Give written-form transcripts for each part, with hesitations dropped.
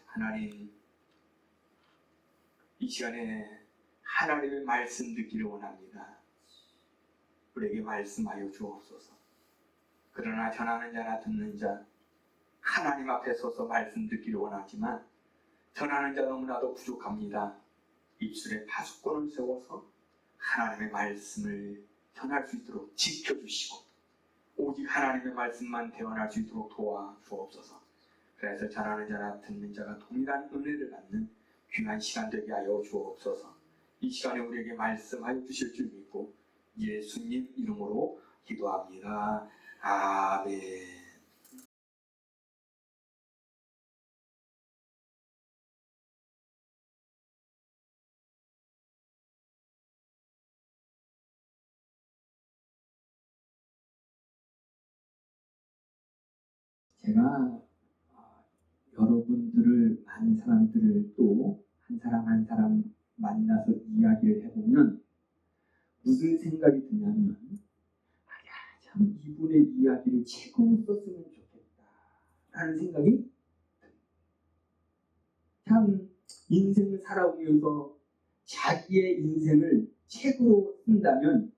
하나님, 이 시간에 하나님의 말씀 듣기를 원합니다. 우리에게 말씀하여 주옵소서. 그러나 전하는 자나 듣는 자, 하나님 앞에 서서 말씀 듣기를 원하지만 전하는 자 너무나도 부족합니다. 입술에 파수꾼을 세워서 하나님의 말씀을 전할 수 있도록 지켜주시고 오직 하나님의 말씀만 대언할 수 있도록 도와주옵소서. 그래서 전하는 자나 듣는 자가 동일한 은혜를 받는 귀한 시간 되게 하여 주옵소서. 이 시간에 우리에게 말씀하여 주실 줄 믿고 예수님 이름으로 기도합니다. 아멘. 제가 여러분들을 많은 사람들을 또 한 사람 한 사람 만나서 이야기를 해보면 무슨 생각이 드냐면 참 이분의 이야기를 책으로 썼으면 좋겠다 라는 생각이 듭니다. 참 인생을 살아오면서 자기의 인생을 책으로 쓴다면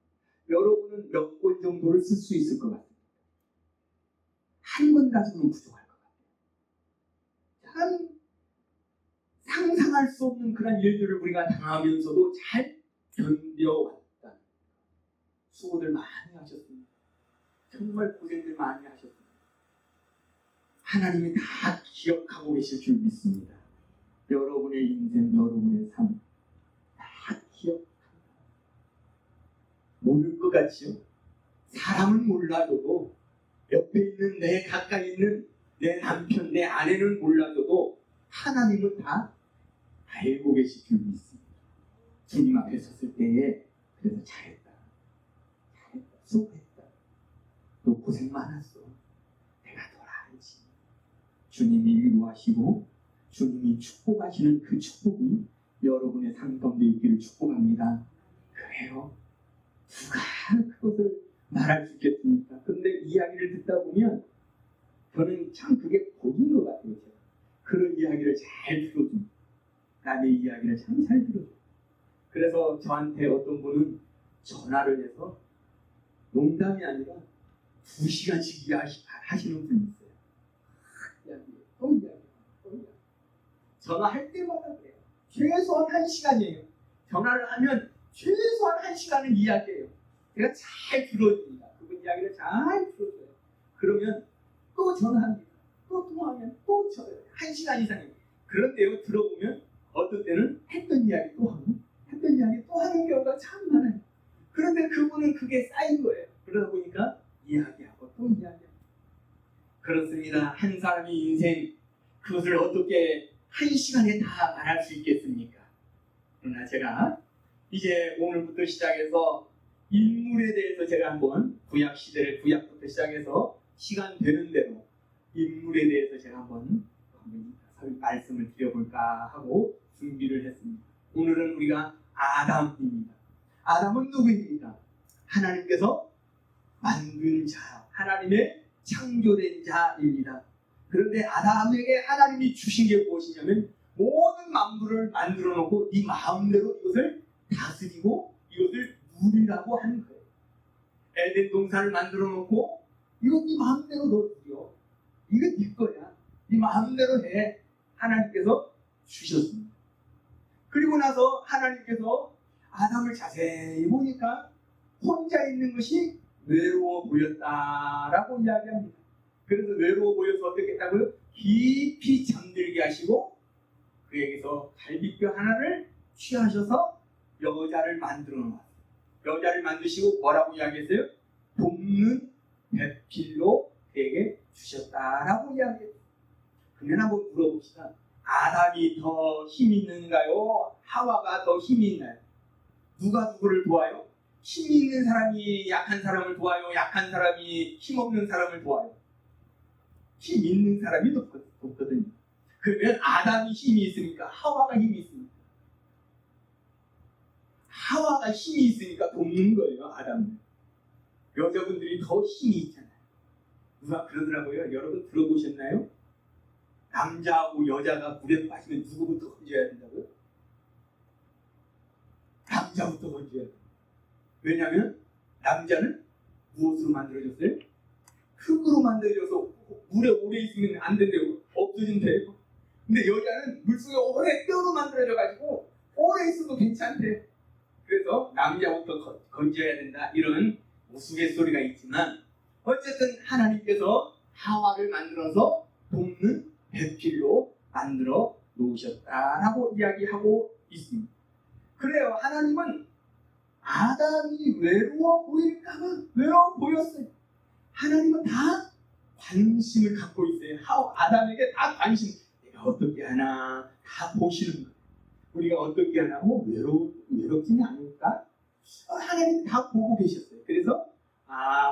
여러분은 몇 권 정도를 쓸 수 있을 것 같습니다. 한 권 가지고는 부족할 것 같아요. 참 상상할 수 없는 그런 일들을 우리가 당하면서도 잘 견뎌왔다. 수고들 많이 하셨습니다. 정말 고생들 많이 하셨습니다. 하나님이 다 기억하고 계실 줄 믿습니다. 여러분의 인생, 여러분의 삶 다 기억합니다. 모를 것 같지요? 사람은 몰라줘도 옆에 있는 내 가까이 있는 내 남편, 내 아내는 몰라줘도 하나님은 다 알고 계실 줄 믿습니다. 주님 앞에 섰을 때에 그래서 잘했다, 수고했다, 너 고생 많았어, 내가 덜 알지. 주님이 위로하시고 주님이 축복하시는 그 축복이 여러분의 삶 가운데 있기를 축복합니다. 그래요. 누가 그것을 말할 수 있겠습니까? 그런데 이야기를 듣다 보면 저는 참 그게 복인 것 같아요. 제가. 그런 이야기를 잘 들어줍니다. 남의 이야기를 참 잘 들어줘요. 그래서 저한테 어떤 분은 전화를 해서 농담이 아니라 2시간씩 이야기하시는 분이 있어요. 또 이야기. 전화할 때마다 그래요. 최소한 1시간이에요. 전화를 하면 최소한 1시간은 이야기해요. 제가 잘 들어줍니다. 그분 이야기를 잘 들어줘요. 그러면 또 전화합니다. 또 통화하면 또 전화해요. 1시간 이상이에요. 그런데요, 들어보면 어떤 때는 했던 이야기 또 하고 했던 이야기 또 하는 경우가 참 많아요. 그런데 그분은 그게 쌓인 거예요. 그러다 보니까 이야기하고 또 이야기하고. 그렇습니다. 한 사람의 인생 그것을 어떻게 1시간에 다 말할 수 있겠습니까? 그러나 제가 이제 오늘부터 시작해서 인물에 대해서 제가 한번 구약부터 시작해서 시간 되는 대로 인물에 대해서 제가 한번 말씀을 드려볼까 하고 준비를 했습니다. 오늘은 우리가 아담입니다. 아담은 누구입니까? 하나님께서 만든 자, 하나님의 창조된 자입니다. 그런데 아담에게 하나님이 주신 게 무엇이냐면 모든 만물을 만들어 놓고 네 마음대로 이것을 다스리고 이것을 누리라고 하는 거예요. 에덴 동산을 만들어 놓고 이거 네 마음대로 너 누려. 이거 네 거야. 네 마음대로 해. 하나님께서 주셨습니다. 그리고 나서 하나님께서 아담을 자세히 보니까 혼자 있는 것이 외로워 보였다라고 이야기합니다. 그래서 외로워 보여서 어떻게 했다고요? 깊이 잠들게 하시고 그에게서 갈비뼈 하나를 취하셔서 여자를 만들어 놨어요. 여자를 만드시고 뭐라고 이야기했어요? 돕는 배필로 그에게 주셨다라고 이야기했어요. 그러면 한번 물어봅시다. 아담이 더 힘 있는가요? 하와가 더 힘이 있나요? 누가 누구를 도와요? 힘 있는 사람이 약한 사람을 도와요? 약한 사람이 힘 없는 사람을 도와요? 힘 있는 사람이 돕거든요. 그러면 아담이 힘이 있으니까 하와가 힘이 있습니까? 하와가 힘이 있으니까 돕는 거예요. 아담은. 여자분들이 더 힘이 있잖아요. 누가 그러더라고요. 여러분 들어보셨나요? 남자하고 여자가 물에 빠지면 누구부터 건져야 된다고요? 남자부터 건져야 돼요. 왜냐하면 남자는 무엇으로 만들어졌어요? 흙으로 만들어져서 물에 오래 있으면 안 된대요. 없어진대요. 근데 여자는 물속에 오래 뼈로 만들어져가지고 오래 있어도 괜찮대. 그래서 남자부터 건져야 된다, 이런 우스갯소리가 있지만, 어쨌든 하나님께서 하와를 만들어서 돕는 배필로 만들어 놓으셨다라고 이야기하고 있습니다. 그래요. 하나님은 아담이 외로워 보일까봐 외로워 보였어요. 하나님은 다 관심을 갖고 있어요. 아담에게 다 관심. 내가 어떻게 하나 다 보시는 거예요. 우리가 어떻게 하나 외롭지는 않을까? 하나님 다 보고 계셨어요. 그래서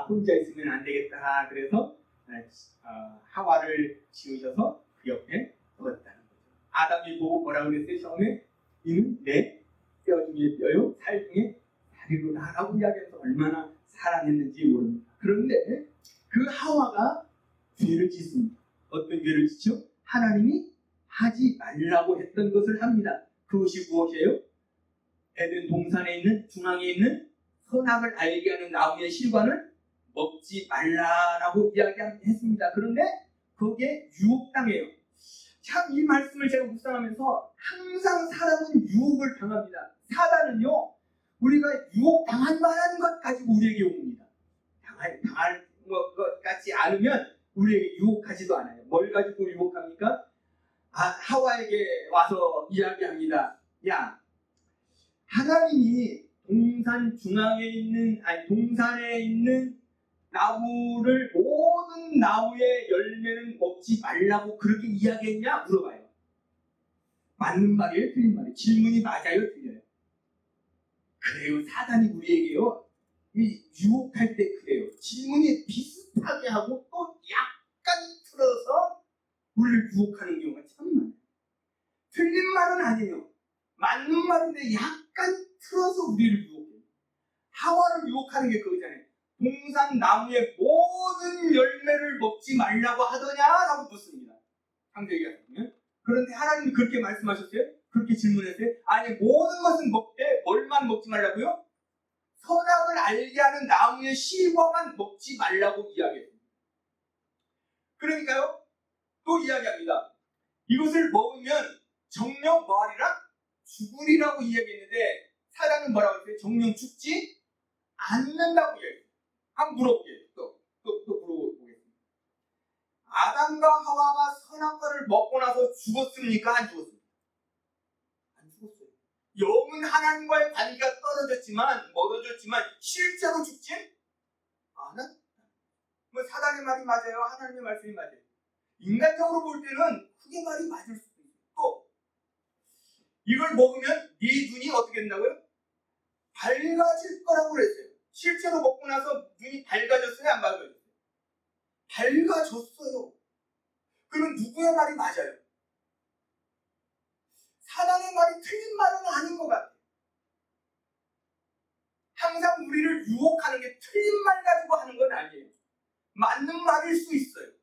혼자 있으면 안 되겠다. 그래서 하와를 지으셔서 그 옆에 두었다는 거죠. 아담이 보고 뭐라 그랬어요? 처음에 이는 내 뼈 중에 뼈요, 살 중에 살이로라라고 이야기해서 얼마나 사랑했는지 모릅니다. 그런데 그 하와가 죄를 짓습니다. 어떤 죄를 짓죠? 하나님이 하지 말라고 했던 것을 합니다. 그것이 무엇이에요? 에덴 동산에 있는 중앙에 있는 선악을 알게 하는 나무의 실과를 먹지 말라라고 이야기했습니다. 그런데 거기에 유혹당해요. 참 이 말씀을 제가 묵상하면서 항상 사람은 유혹을 당합니다. 사단은요, 우리가 유혹당할 만한 것 가지고 우리에게 옵니다. 당할 것 같지 않으면 우리에게 유혹하지도 않아요. 뭘 가지고 유혹합니까? 하와에게 와서 이야기합니다. 야, 하나님이 동산에 있는 나무를, 모든 나무의 열매는 먹지 말라고 그렇게 이야기했냐? 물어봐요. 맞는 말이에요? 틀린 말이에요? 질문이 맞아요? 틀려요? 그래요. 사단이 우리에게요, 유혹할 때 그래요. 질문이 비슷하게 하고 또 약간 틀어서 우리를 유혹하는 경우가 참 많아요. 틀린 말은 아니에요. 맞는 말인데 약간 틀어서 우리를 유혹해요. 하와를 유혹하는 게 그거잖아요. 동산 나무의 모든 열매를 먹지 말라고 하더냐라고 묻습니다. 창세기 같으면. 그런데 하나님이 그렇게 말씀하셨어요? 그렇게 질문했어요? 아니, 모든 것은 먹되 뭘만 먹지 말라고요? 선악을 알게 하는 나무의 실과만 먹지 말라고 이야기했습니다. 그러니까요, 또 이야기합니다. 이것을 먹으면 정령 뭐하리라? 죽으리라고 이야기했는데, 사단은 뭐라고 했어요? 정령 죽지 않는다고 이야기했어요. 한번 물어볼게요. 또 물어보겠습니다. 아담과 하와가 선악과를 먹고 나서 죽었습니까? 안 죽었습니까? 안 죽었어요. 영은 하나님과의 관계가 멀어졌지만 실제로 죽지 않았다. 뭐 사단의 말이 맞아요? 하나님의 말씀이 맞아요? 인간적으로 볼 때는 그게 말이 맞을 수도 있어요. 또 이걸 먹으면 네 눈이 어떻게 된다고요? 밝아질 거라고 그랬어요. 실제로 먹고 나서 눈이 밝아졌어요? 안 밝아졌어요? 밝아졌어요. 그럼 누구의 말이 맞아요? 사단의 말이 틀린 말은 아닌 것 같아요. 항상 우리를 유혹하는 게 틀린 말 가지고 하는 건 아니에요. 맞는 말일 수 있어요.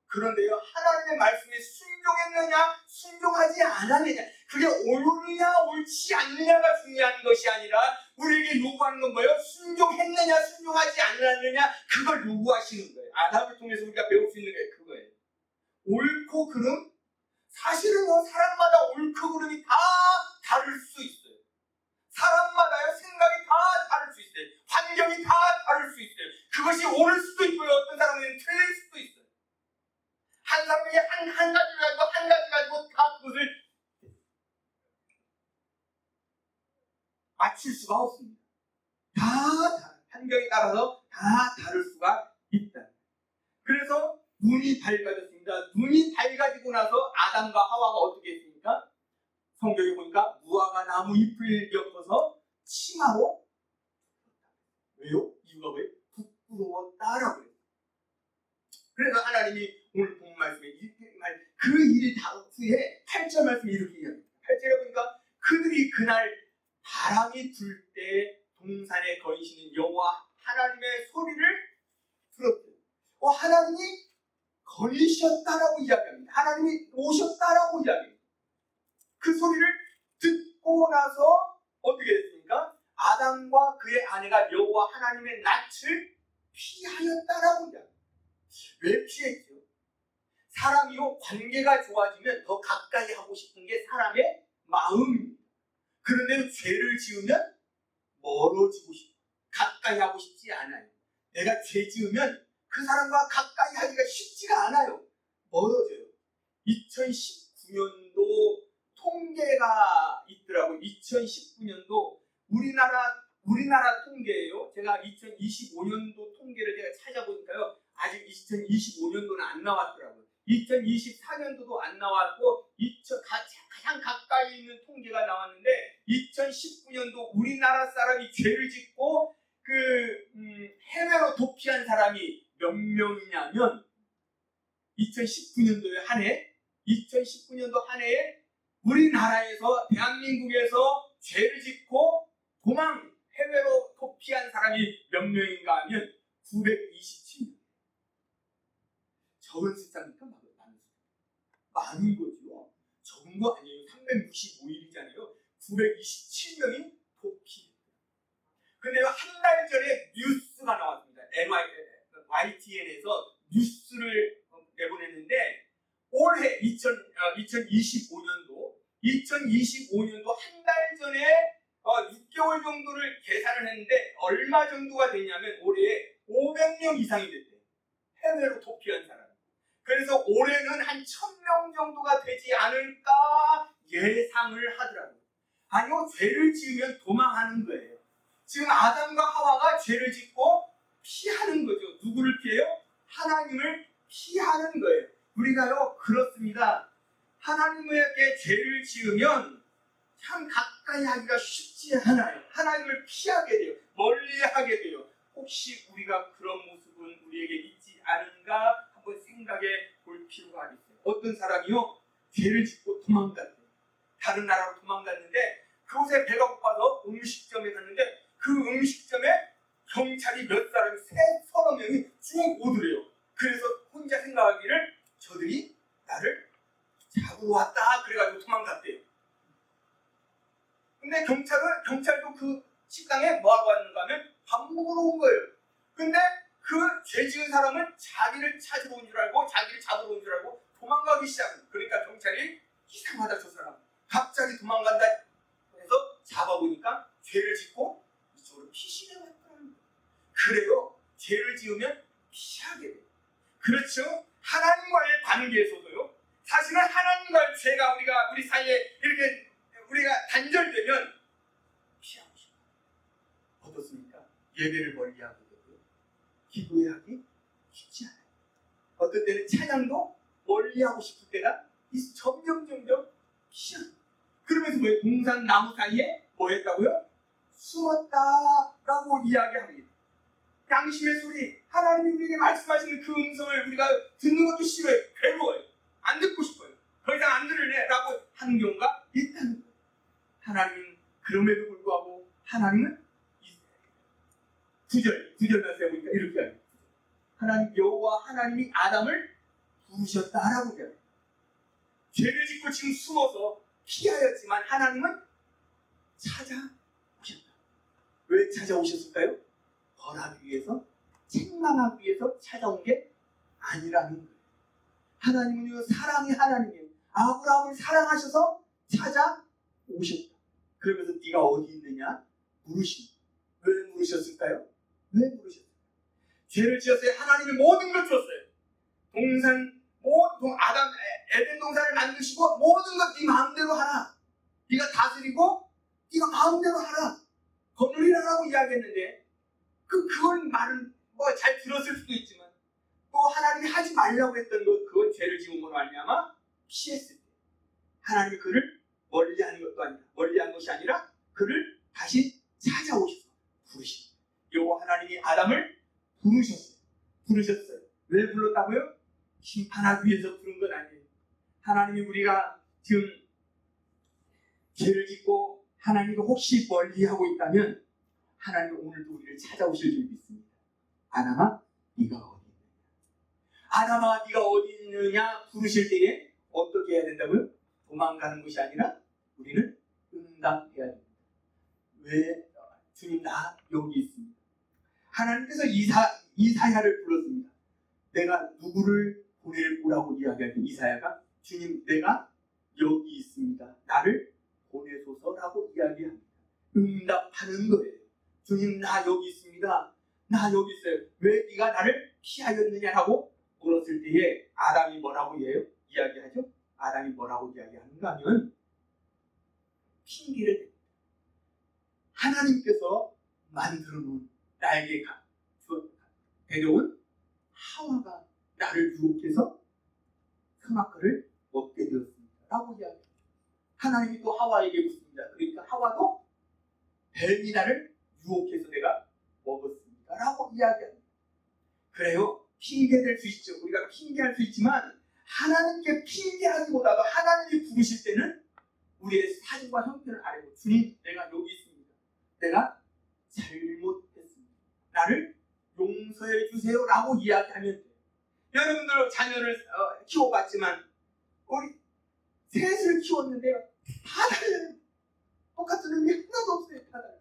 그런데요, 하나님의 말씀에 순종했느냐 순종하지 않았느냐, 그게 옳으냐 옳지 않느냐가 중요한 것이 아니라 우리에게 요구하는 건 뭐예요? 순종했느냐 순종하지 않았느냐, 그걸 요구하시는 거예요. 아담을 통해서 우리가 배울 수 있는 게 그거예요. 옳고 그름? 사실은 사람마다 옳고 그름이 다 다를 수 있어요. 사람마다요, 생각이 다 다를 수 있어요. 환경이 다 다를 수 있어요. 그것이 옳을 수도 있고요, 어떤 사람은 틀릴 수도 있어요. 한 사람이 한 가지 가지고 다 그것을 맞출 수가 없습니다. 다 환경에 따라서 다 다를 수가 있다. 그래서 눈이 밝아졌습니다. 눈이 밝아지고 나서 아담과 하와가 어떻게 했습니까? 성경에 보니까 무화과 나무 잎을 엮어서 치마로. 왜요? 이유가 뭐예요? 부끄러웠다라고 해요. 그래서 하나님이 오늘 본 말씀에 그 일 후에 8절 말씀이 이렇게 이야기합니다. 8절에 보니까 그들이 그날 바람이 불 때 동산에 거니시는 여호와 하나님의 소리를 들었대요. 하나님이 거니셨다라고 이야기합니다. 하나님이 오셨다라고 이야기해요. 그 소리를 듣고 나서 어떻게 됐습니까? 아담과 그의 아내가 여호와 하나님의 낯을 피하였다라고 이야기해요. 왜 피했죠? 사람이요, 관계가 좋아지면 더 가까이 하고 싶은 게 사람의 마음입니다. 그런데 죄를 지으면 멀어지고 싶어요. 가까이 하고 싶지 않아요. 내가 죄 지으면 그 사람과 가까이 하기가 쉽지가 않아요. 멀어져요. 2019년도 통계가 있더라고요. 2019년도 우리나라 통계예요. 제가 2025년도 통계를 제가 찾아보니까요. 아직 2025년도는 안 나왔더라고요. 2024년도도 안 나왔고 가장 가까이 있는 통계가 나왔는데 2019년도 우리나라 사람이 죄를 짓고 해외로 도피한 사람이 몇 명이냐면 2019년도에 한 해에 우리나라에서 대한민국에서 죄를 짓고 해외로 도피한 사람이 몇 명인가 하면 927명. 적은 숫자입니까? 많은 거죠. 적은 거 아니에요. 365일이잖아요. 927명이 도피. 근데 한 달 전에 뉴스가 나왔습니다. YTN에서 뉴스를 내보냈는데 올해 2025년도 한 달 전에 6개월 정도를 계산을 했는데 얼마 정도가 되냐면 올해 500명 이상이 됐대요. 해외로 도피한 사람. 그래서 올해는 한 1000명 정도가 되지 않을까 예상을 하더라고요. 아니요, 죄를 지으면 도망하는 거예요. 지금 아담과 하와가 죄를 짓고 피하는 거죠. 누구를 피해요? 하나님을 피하는 거예요. 우리가요, 그렇습니다. 하나님에게 죄를 지으면 참 가까이 하기가 쉽지 않아요. 하나님을 피하게 돼요. 멀리하게 돼요. 혹시 우리가 그런 모습은 우리에게 있지 않은가 한번 생각해 볼 필요가 있어요. 어떤 사람이요, 죄를 짓고 도망갔대요. 다른 나라로 도망갔는데 그곳에 배가 고파서 음식점에 갔는데 그 음식점에 경찰이 몇 사람이 서너 명이 쭉 오더래요. 그래서 혼자 생각하기를 저들이 나를 잡으러 왔다 그래가지고 도망갔대요. 근데 경찰도 그 식당에 뭐하고 왔는가 하면 밥 먹으러 온 거예요. 근데 그 죄 지은 사람은 자기를 찾으러 온 줄 알고 자기를 잡으러 온 줄 알고 도망가기 시작합니다. 그러니까 경찰이 이상하다 저 사람 갑자기 도망간다 해서 잡아보니까 죄를 짓고 이쪽으로 피신해 왔더라는 거예요. 그래요. 죄를 지으면 피하게 돼요. 그렇죠. 하나님과의 관계에서도요. 사실은 하나님과의 죄가 우리 사이에 이렇게 우리가 단절되면 피하고 싶어요. 어떻습니까? 예배를 멀리하게 되고요. 기도하기 쉽지 않아요. 어떤 때는 찬양도 멀리하고 싶을 때가 점점 피하는. 그러면서 뭐예요? 동산 나무 사이에 뭐 했다고요? 숨었다라고 이야기합니다. 양심의 소리, 하나님이 우리에게 말씀하시는 그 음성을 우리가 듣는 것도 싫어요. 괴로워요. 안 듣고 싶어요. 더 이상 안 들을래 라고 하는 경우가 있다는 거예요. 하나님은 그럼에도 불구하고 하나님은 9절 말씀해 보니까 이렇게 합니다. 하나님 여호와 하나님이 아담을 부르셨다라고 해요. 죄를 짓고 지금 숨어서 피하였지만 하나님은 찾아오셨다. 왜 찾아오셨을까요? 벌하기 위해서, 책망하기 위해서 찾아온 게 아니라는 거예요. 하나님은요, 사랑의 하나님이에요. 아브라함을 사랑하셔서 찾아오셨다. 그러면서 네가 어디 있느냐? 물으십니다. 왜 물으셨을까요? 왜 물으셨을까요? 죄를 지었어요. 하나님이 모든 걸 줬어요. 에덴 동산을 만드시고 모든 것 네 마음대로 하라. 네가 다스리고 네가 마음대로 하라. 거느리라라고 이야기했는데 그걸 말은 잘 들었을 수도 있지만 또 하나님이 하지 말라고 했던 것, 그건 죄를 지음으로 말미암아 피했을 때 하나님이 그를 멀리한 것이 아니라 그를 다시 찾아오셔서 부르십니다. 여호와 하나님이 아담을 부르셨어요. 왜 불렀다고요? 심판하기 위해서 부른 건 아니에요. 하나님이 우리가 지금 죄를 짓고 하나님과 혹시 멀리하고 있다면 하나님은 오늘도 우리를 찾아오실 줄 믿습니다. 아담아, 네가 어디 있느냐? 아담아 네가 어디 있느냐 부르실 때에 어떻게 해야 된다고요? 도망가는 것이 아니라 우리는 응답해야 됩니다. 왜? 주님 나 여기 있습니다. 하나님께서 이사야를 불렀습니다. 내가 누구를 보낼 거라고 이야기할 때 이사야가 주님 내가 여기 있습니다. 나를 보내소서라고 이야기합니다. 응답하는 거예요. 주님 나 여기 있습니다. 나 여기 있어요. 왜 네가 나를 피하였느냐라고 물었을 때에 아담이 뭐라고 이야기하죠? 아담이 뭐라고 이야기하는가 하면 핑계를 댑니다. 하나님께서 만들어 놓은 나에게 데려온 하와가 나를 유혹해서 선악과를 먹게 되었습니다. 라고 이야기합니다. 하나님이 또 하와에게 묻습니다. 그러니까 하와도 뱀이 나를 유혹해서 내가 먹었습니다. 라고 이야기합니다. 그래요. 핑계될 수 있죠. 우리가 핑계할 수 있지만 하나님께 핑계하기보다도 하나님이 부르실 때는 우리의 삶과 형편을 알고 주님 내가 여기 있습니다. 내가 잘못했습니다. 나를 용서해 주세요 라고 이야기하면 돼요. 여러분들 자녀를 키워봤지만 우리 셋을 키웠는데요. 다 달라요. 똑같은 놈이 하나도 없어요. 다 달라요.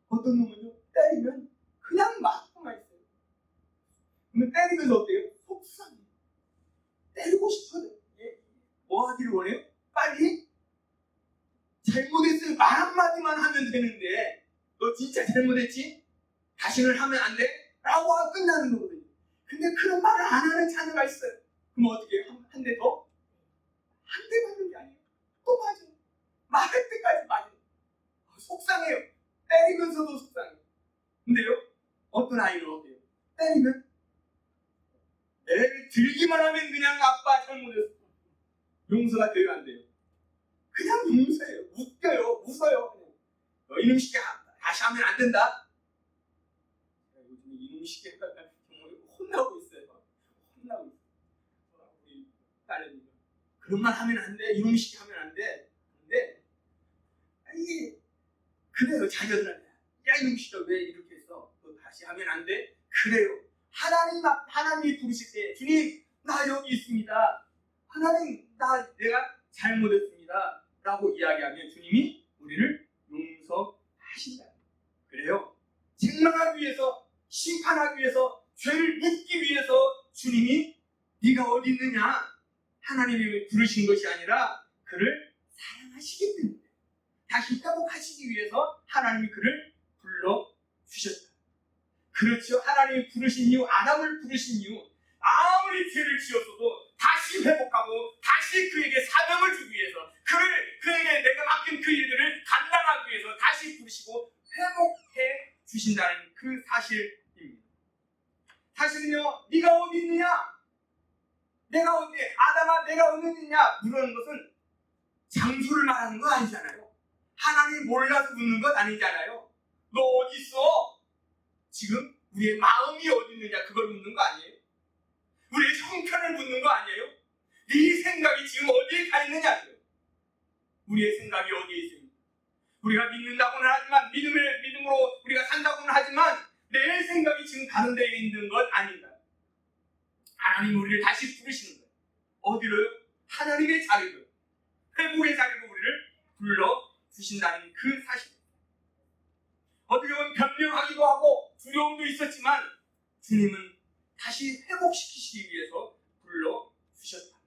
어떤 놈은요 때리면 그냥 맞고만 있어요. 근데 때리면서 어때요? 속상해요. 때리고 싶어요. 뭐 하기를 원해요? 빨리 잘못했어요. 말 한마디만 하면 되는데 너 진짜 잘못했지? 다시는 하면 안 돼? 라고 하고 끝나는 거거든요. 근데 그런 말을 안 하는 자녀가 있어요. 그럼 어떻게 해요? 한 대 더? 한 대 맞는 게 아니에요. 또 맞아요. 말할 때까지 맞아요. 속상해요. 때리면서도 속상해요. 근데요? 어떤 아이는 어때요? 때리면 애를 들기만 하면 그냥 아빠 잘못했어. 용서가 돼요? 안 돼요? 그냥 용서해요. 웃겨요. 웃어요. 너 이놈 시끼 다시 하면 안 된다. 요즘 이놈 시끼가 정말 혼나고 있어요. 혼나고 있어요. 우리 딸내미가 그런 말 하면 안 돼. 이놈 시끼 하면 안 돼. 근데 이게 그래요. 자녀들한테 야 이놈 시끼 왜 이렇게 했어? 너 다시 하면 안 돼. 그래요. 하나님이 부르실 때 주님 나 여기 있습니다. 하나님 내가 잘못했습니다 라고 이야기하면 주님이 우리를 용서하신다. 그래요. 책망하기 위해서 심판하기 위해서 죄를 묻기 위해서 주님이 네가 어디 있느냐 하나님이 부르신 것이 아니라 그를 사랑하시기 때문에 다시 회복하시기 위해서 하나님이 그를 불러주셨다. 그렇죠. 하나님이 부르신 이유, 아담을 부르신 이유, 아무리 죄를 지었어도 다시 회복하고 다시 그에게 사명을 주기 위해서 그에게 내가 맡긴 그 일들을 감당하기 위해서 다시 부르시고 회복해 주신다는 그 사실입니다. 사실은요, 네가 어디 있느냐? 내가 어디, 아담아 내가 어디 있느냐? 물어는 것은 장소를 말하는 거 아니잖아요. 하나님 몰라서 묻는 것 아니잖아요. 너 어디 있어? 지금 우리의 마음이 어디 있느냐 그걸 묻는 거 아니에요? 우리의 형편을 묻는 거 아니에요? 네 생각이 지금 어디에 가 있느냐? 우리의 생각이 어디에 있습니까? 우리가 믿는다고는 하지만 믿음으로 우리가 산다고는 하지만 내 생각이 지금 다른 데에 있는 것 아닌가? 하나님 우리를 다시 부르시는 거예요. 어디로요? 하나님의 자리로, 회복의 자리로 우리를 불러주신다는 그 사실. 어떻게 보면 변명하기도 하고 두려움도 있었지만 주님은 다시 회복시키시기 위해서 불러주셨다.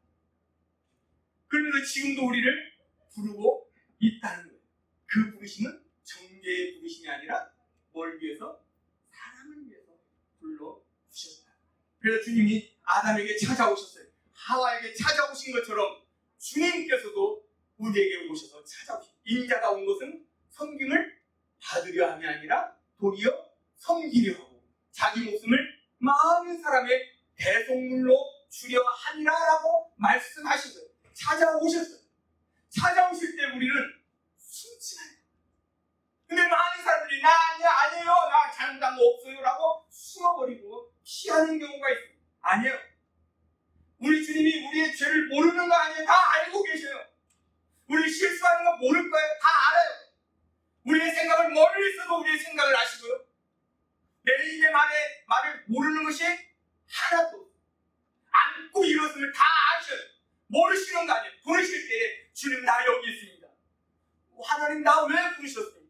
그러면서 지금도 우리를 부르고 있다는 거예요. 그 부르심은 정죄의 부르심이 아니라 뭘 위해서? 사랑을 위해서 불러주셨다. 그래서 주님이 아담에게 찾아오셨어요. 하와에게 찾아오신 것처럼 주님께서도 우리에게 오셔서 찾아오신 인자가 온 것은 섬김을 받으려 함이 아니라 도리어 섬기려 하고 자기 목숨을 많은 사람의 대속물로 주려 하니라라고 말씀하신 거예요. 찾아오셨어요. 찾아오실 때 우리는 숨지 마요. 근데 많은 사람들이 나 아니에요. 나 잘못한 거 없어요 라고 숨어버리고 피하는 경우가 있어요. 아니에요. 우리 주님이 우리의 죄를 모르는 거 아니에요. 다 알고 계셔요. 우리 실수하는 거 모를 거예요. 다 알아요. 우리의 생각을 멀리 있어도 우리의 생각을 아시고요. 내 입의 말을 모르는 것이 하나도 없어요. 모르시는 거 아니에요. 부르실 때에 주님 나 여기 있습니다. 하나님 나 왜 부르셨습니까?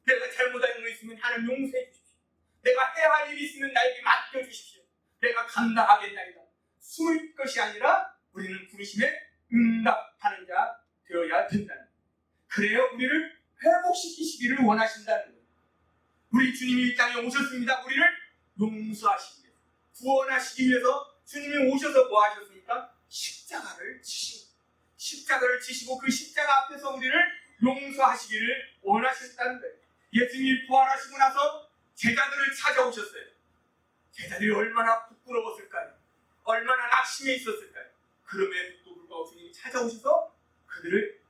내가 잘못한 거 있으면 하나님 용서해 주십시오. 내가 해야 할 일이 있으면 나에게 맡겨주십시오. 내가 감당하겠나이다. 숨을 것이 아니라 우리는 부르심에 응답하는 자 되어야 된다는 거예요. 그래야 우리를 회복시키시기를 원하신다는 거예요. 우리 주님이 이 땅에 오셨습니다. 우리를 용서하시기 위해서, 구원하시기 위해서 주님이 오셔서 뭐 하셨습니까? 십자가를 지시고 그 십자가 앞에서 우리를 용서하시기를 원하셨다는 거예요. 예수님이 부활하시고 나서 제자들을 찾아오셨어요. 제자들이 얼마나 부끄러웠을까요? 얼마나 낙심해 있었을까요? 그럼에도 불구하고 주님이 찾아오셔서 그들을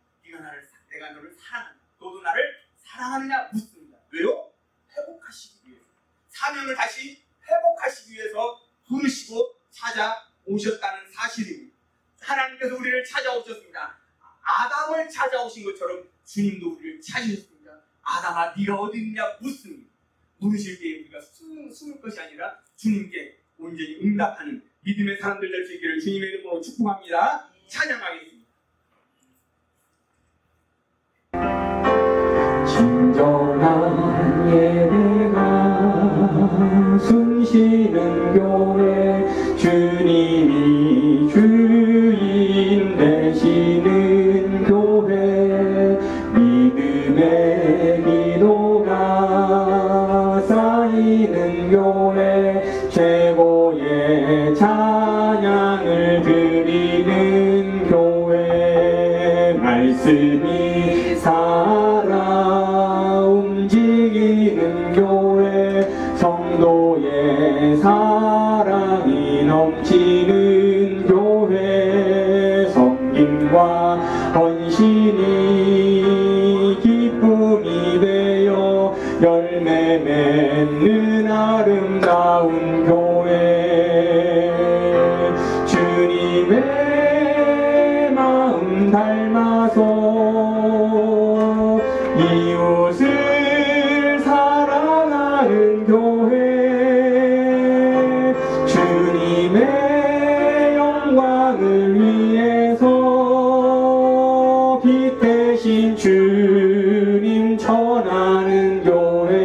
내가 너를 사랑한다. 너도 나를 사랑하느냐 묻습니다. 왜요? 회복하시기 위해서. 사명을 다시 회복하시기 위해서 부르시고 찾아오셨다는 사실입니다. 하나님께서 우리를 찾아오셨습니다. 아담을 찾아오신 것처럼 주님도 우리를 찾으셨습니다. 아담아 네가 어디 있냐 묻습니다. 물으실 때 우리가 숨을 것이 아니라 주님께 온전히 응답하는 믿음의 사람들 될 수 있기를 주님의 이름으로 축복합니다. 찬양하겠습니다. 진정한 예배가 숨쉬는 교회 주님이 주인 되시는 교회 믿음의 기도가 쌓이는 교회 최고의 찬양을 드리는 교회 말씀이 살아 움직이는 교회 성도의 사랑이 넘치는 교회 섬김과 헌신이 기쁨이 되어 열매 맺는 아름다운 교회 주님의 마음 닮아서 이웃을 사랑하는 교회 주님의 영광을 위해서 빛 대신 주님 전하는 교회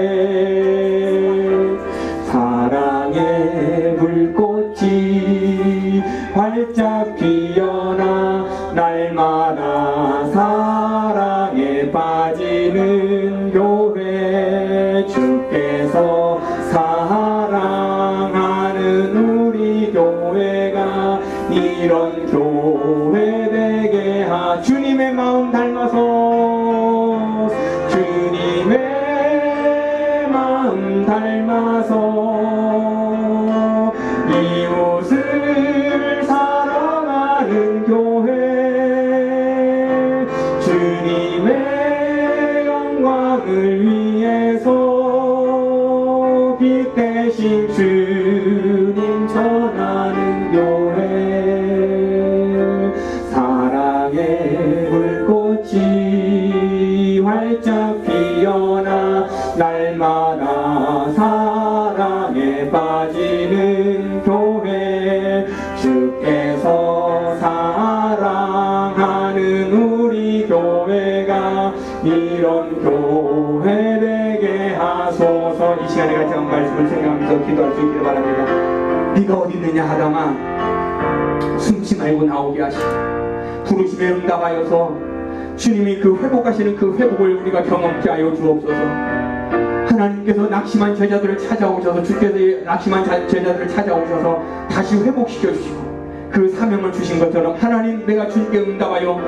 사랑의 불꽃이 활짝 피어나 날마다 사랑에 빠지는 교회 주께서 사랑하는 우리 교회가 이런 교회 되게 주님의 마음 닮아서 주님의 마음 닮아서 이웃을 사랑하는 교회 주님의 영광을 위해서 빛 대신 주님 전하는 교회 사랑의 불꽃이 활짝 피어나 날마다 사랑에 빠지는 교회 주께서 사랑하는 우리 교회가 이런 교회 되게 하소서. 이 시간에 같이 한 말씀을 생각하면서 기도할 수 있기를 바랍니다. 네가 어디 있느냐 하다마 숨지 말고 나오게 하시고 부르심에 응답하여서 주님이 그 회복하시는 그 회복을 우리가 경험케 하여 주옵소서. 하나님께서 낙심한 제자들을 찾아오셔서 주께서 낙심한 제자들을 찾아오셔서 다시 회복시켜 주시고 그 사명을 주신 것처럼 하나님 내가 주님께 응답하여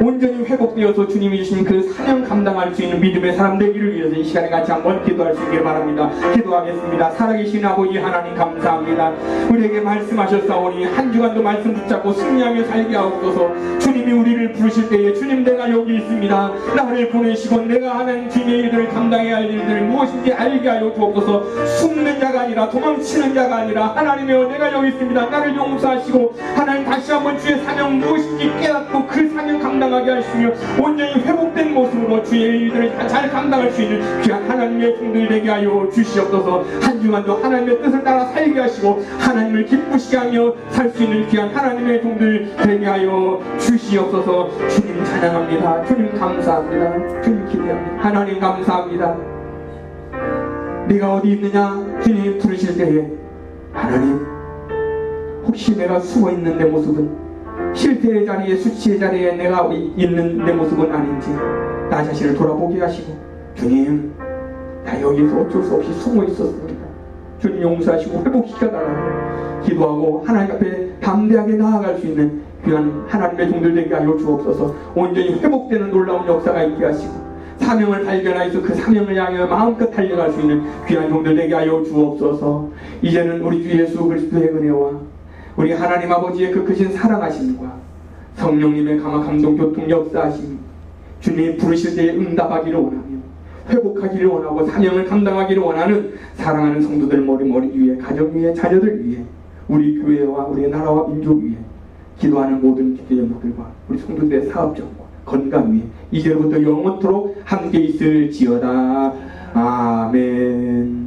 온전히 회복되어서 주님이 주신 그 사명 감당할 수 있는 믿음의 사람 되기를 위해서 이 시간에 같이 한번 기도할 수 있기를 바랍니다. 기도하겠습니다. 살아계신 아버지 하나님 감사합니다. 우리에게 말씀하셨사오니 한 주간도 말씀 붙잡고 승리하며 살게 하옵소서. 주님이 우리를 부르실 때에 주님 내가 여기 있습니다. 나를 보내시고 내가 하는 주님의 일들을 감당해야 할 일들을 무엇인지 알게 하여 주옵소서. 숨는 자가 아니라 도망치는 자가 아니라 하나님이여 내가 여기 있습니다. 나를 용서하시고 하나님 다시 한번 주의 사명 무엇인지 깨닫고 그 사명 감당 감당하게 하시며 온전히 회복된 모습으로 주의 일들을 잘 감당할 수 있는 귀한 하나님의 종들 되게 하여 주시옵소서. 한 주간도 하나님의 뜻을 따라 살게 하시고 하나님을 기쁘시게 하며 살 수 있는 귀한 하나님의 종들 되게 하여 주시옵소서. 주님 찬양합니다. 주님 감사합니다. 주님 기대합니다. 하나님 감사합니다. 네가 어디 있느냐 주님 부르실 때에 하나님 혹시 내가 숨어있는 내 모습은 실패의 자리에 수치의 자리에 내가 있는 내 모습은 아닌지 나 자신을 돌아보게 하시고 주님 나 여기서 어쩔 수 없이 숨어 있었습니다. 주님 용서하시고 회복시켜달라고 기도하고 하나님 앞에 담대하게 나아갈 수 있는 귀한 하나님의 종들 되게 하여 주옵소서. 온전히 회복되는 놀라운 역사가 있게 하시고 사명을 발견하여서 그 사명을 향해 마음껏 달려갈 수 있는 귀한 종들 되게 하여 주옵소서. 이제는 우리 주 예수 그리스도의 은혜와 우리 하나님 아버지의 그 크신 사랑하심과 성령님의 강한 감동 교통 역사하심 주님 부르실 때에 응답하기를 원하며 회복하기를 원하고 사명을 감당하기를 원하는 사랑하는 성도들 머리 위에 가정 위에 자녀들 위에 우리 교회와 우리 나라와 민족 위에 기도하는 모든 기도 제목들과 우리 성도들의 사업정과 건강 위에 이제부터 영원토록 함께 있을지어다. 아멘.